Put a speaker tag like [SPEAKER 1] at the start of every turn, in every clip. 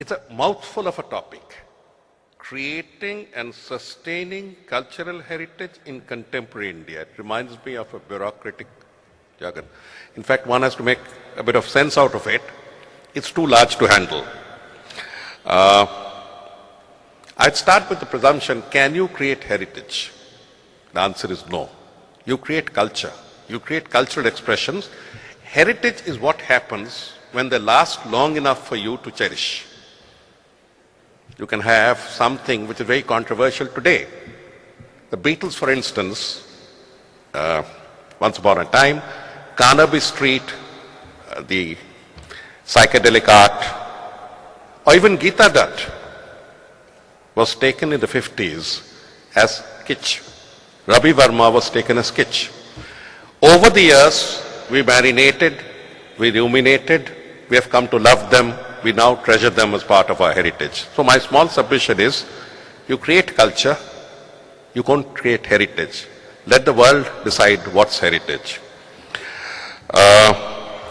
[SPEAKER 1] It's a mouthful of a topic. Creating and sustaining cultural heritage in contemporary India. It reminds me of a bureaucratic jargon. In fact, one has to make a bit of sense out of it. It's too large to handle. I'd start with the presumption, can you create heritage? The answer is no. You create culture. You create cultural expressions. Heritage is what happens when they last long enough for you to cherish. You can have something which is very controversial today. The Beatles, for instance, once upon a time, Carnaby Street, the psychedelic art, or even Geeta Dutt was taken in the 50s as kitsch. Ravi Verma was taken as kitsch. Over the years, we marinated, we ruminated, we have come to love them, we now treasure them as part of our heritage. So my small submission is, you create culture, you can't create heritage. Let the world decide what's heritage.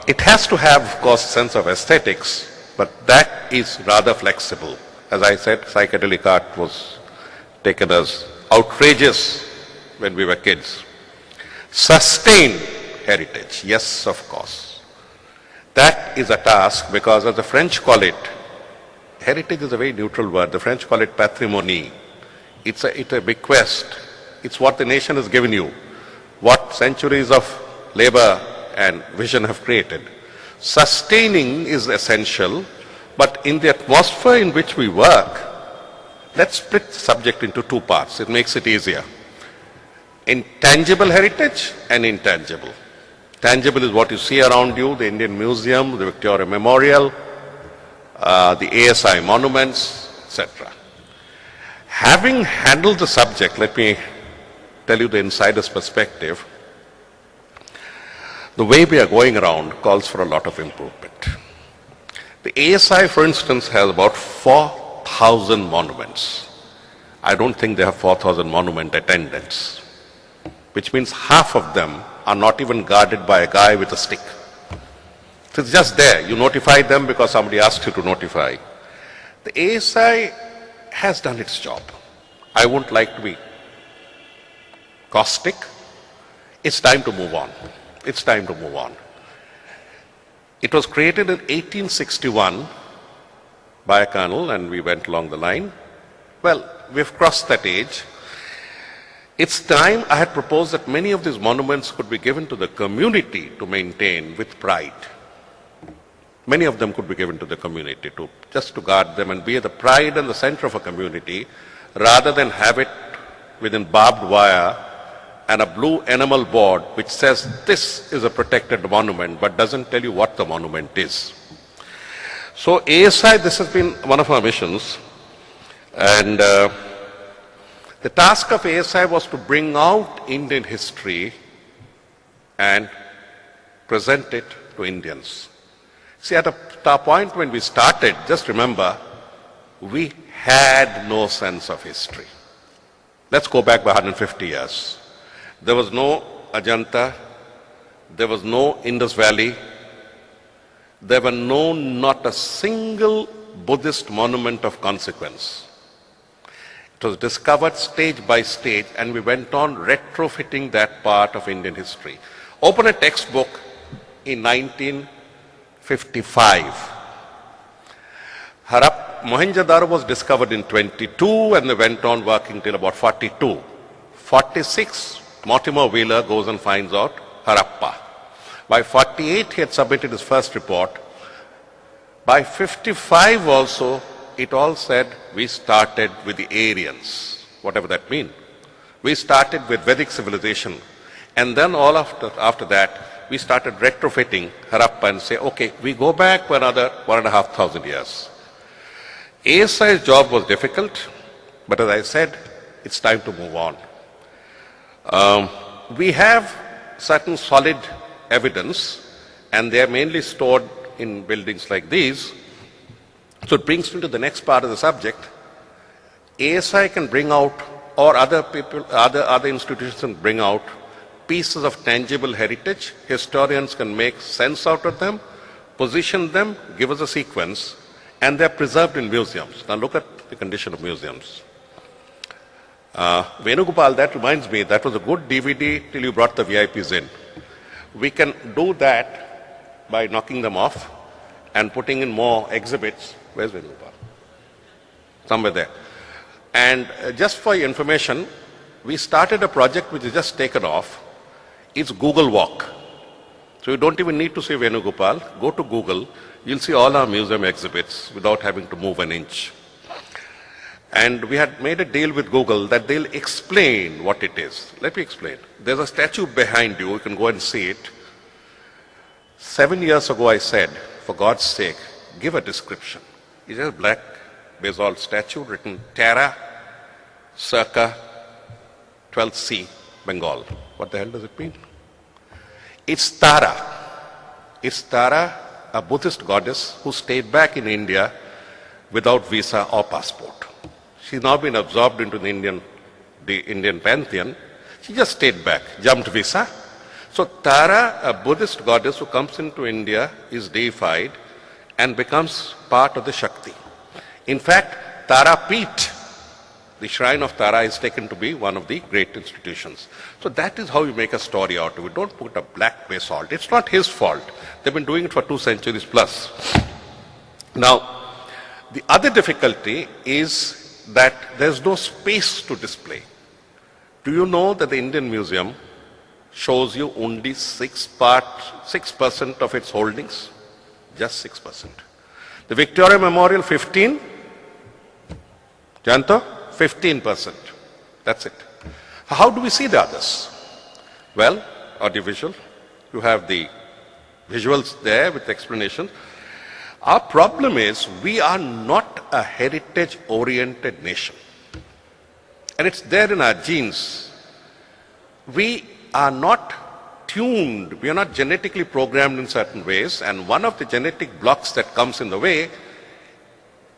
[SPEAKER 1] It has to have, of course, a sense of aesthetics, but that is rather flexible. As I said, psychedelic art was taken as outrageous when we were kids. Sustain heritage, yes, of course. That is a task because, as the French call it, heritage is a very neutral word. The French call it patrimony. It's a bequest. It's what the nation has given you, what centuries of labor and vision have created. Sustaining is essential, but in the atmosphere in which we work, let's split the subject into two parts. It makes it easier. Intangible heritage and intangible. Tangible is what you see around you, the Indian Museum, the Victoria Memorial, the ASI monuments, etc. Having handled the subject, let me tell you the insider's perspective. The way we are going around calls for a lot of improvement. The ASI, for instance, has about 4,000 monuments. I don't think they have 4,000 monument attendants, which means half of them are not even guarded by a guy with a stick. So it's just there. You notify them because somebody asked you to notify. The ASI has done its job. I wouldn't like to be caustic. It's time to move on. It's time to move on. It was created in 1861 by a colonel, and we went along the line. Well, we've crossed that age. It's time. I had proposed that many of these monuments could be given to the community to maintain with pride. Many of them could be given to the community just to guard them and be the pride and the center of a community, rather than have it within barbed wire and a blue enamel board which says this is a protected monument but doesn't tell you what the monument is. So ASI, this has been one of our missions, and the task of ASI was to bring out Indian history and present it to Indians. See, at the point when we started, just remember, we had no sense of history. Let's go back by 150 years. There was no Ajanta, there was no Indus Valley, there were not a single Buddhist monument of consequence. It was discovered stage by stage, and we went on retrofitting that part of Indian history. Open a textbook in 1955. Mohenjo-daro was discovered in 22, and they went on working till about 42. 46, Mortimer Wheeler goes and finds out Harappa. By 48, he had submitted his first report. By 55 also, it all said we started with the Aryans, whatever that means. We started with Vedic civilization. And then all after that, we started retrofitting Harappa and say, okay, we go back for another 1,500 years. ASI's job was difficult, but as I said, it's time to move on. We have certain solid evidence, and they are mainly stored in buildings like these. So it brings me to the next part of the subject. ASI can bring out, or other people, other institutions can bring out pieces of tangible heritage. Historians can make sense out of them, position them, give us a sequence, and they're preserved in museums. Now look at the condition of museums. Venugopal, that reminds me, that was a good DVD till you brought the VIPs in. We can do that by knocking them off and putting in more exhibits. Where's Venugopal? Somewhere there. And just for your information, we started a project which is just taken off. It's Google Walk. So you don't even need to say Venugopal. Go to Google. You'll see all our museum exhibits without having to move an inch. And we had made a deal with Google that they'll explain what it is. Let me explain. There's a statue behind you. You can go and see it. 7 years ago I said, for God's sake, give a description. It's a black basalt statue written Tara, circa 12th C, Bengal. What the hell does it mean? It's Tara. It's Tara, a Buddhist goddess who stayed back in India without visa or passport. She's now been absorbed into the Indian pantheon. She just stayed back, jumped visa. So Tara, a Buddhist goddess who comes into India, is deified and becomes part of the Shakti. In fact, Tara Peeth, the shrine of Tara, is taken to be one of the great institutions. So that is how you make a story out of it. Don't put a black basalt. It's not his fault. They've been doing it for 2 centuries plus. Now, the other difficulty is that there's no space to display. Do you know that the Indian Museum shows you only 6% of its holdings? Just 6%. The Victoria Memorial, 15. Janto? 15%. That's it. How do we see the others? Well, audiovisual. You have the visuals there with explanations. Our problem is we are not a heritage-oriented nation. And it's there in our genes. We are not tuned, we are not genetically programmed in certain ways, and one of the genetic blocks that comes in the way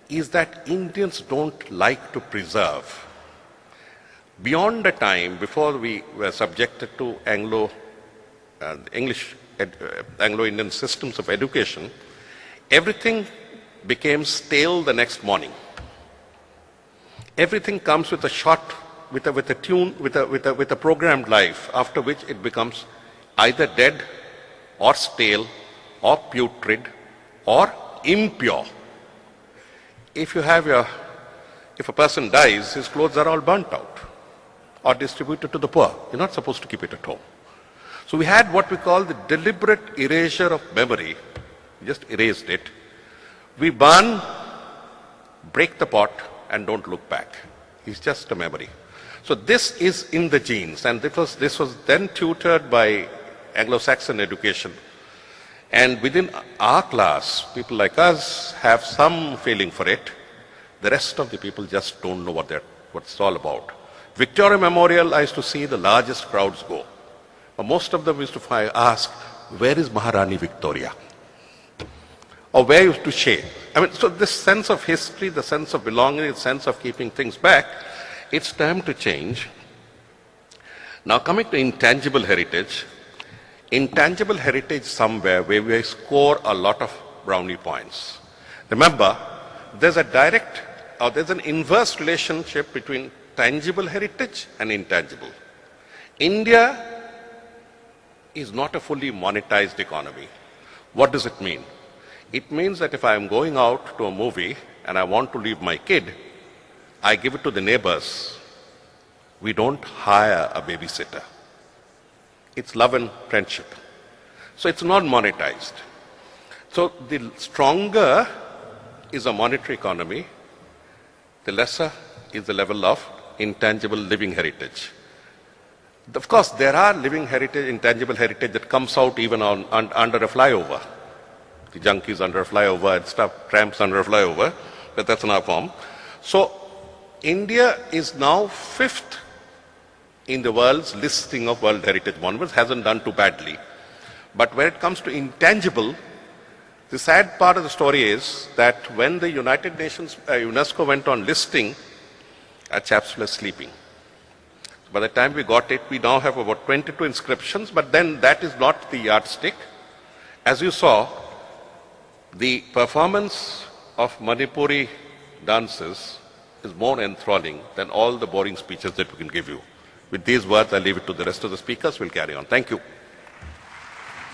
[SPEAKER 1] is that Indians don't like to preserve. Beyond the time before we were subjected to Anglo-Indian systems of education, everything became stale the next morning. Everything comes with a shot, with a programmed life, after which it becomes either dead or stale or putrid or impure. If a person dies, his clothes are all burnt out or distributed to the poor. You're not supposed to keep it at home. So we had what we call the deliberate erasure of memory. We just erased it. We burn, break the pot, and don't look back. It's just a memory. So this is in the genes, and this was then tutored by Anglo-Saxon education. And within our class, people like us have some feeling for it. The rest of the people just don't know what it's all about. Victoria Memorial, I used to see the largest crowds go. But most of them used to ask, where is Maharani Victoria? Or where is Touché? I mean, so this sense of history, the sense of belonging, the sense of keeping things back, it's time to change. Now coming to intangible heritage somewhere where we score a lot of brownie points. Remember, there's an inverse relationship between tangible heritage and intangible. India is not a fully monetized economy. What does it mean? It means that if I am going out to a movie and I want to leave my kid, I give it to the neighbors. We don't hire a babysitter. It's love and friendship. So it's not monetized. So the stronger is a monetary economy, the lesser is the level of intangible living heritage. Of course, there are living heritage, intangible heritage that comes out even under a flyover. The junkies under a flyover and stuff, tramps under a flyover, but that's another form. So India is now 5th in the world's listing of World Heritage Monuments, hasn't done too badly. But when it comes to intangible, the sad part of the story is that when the United Nations, UNESCO went on listing, our chaps were sleeping. By the time we got it, we now have about 22 inscriptions, but then that is not the yardstick. As you saw, the performance of Manipuri dances is more enthralling than all the boring speeches that we can give you. With these words, I leave it to the rest of the speakers. We'll carry on. Thank you.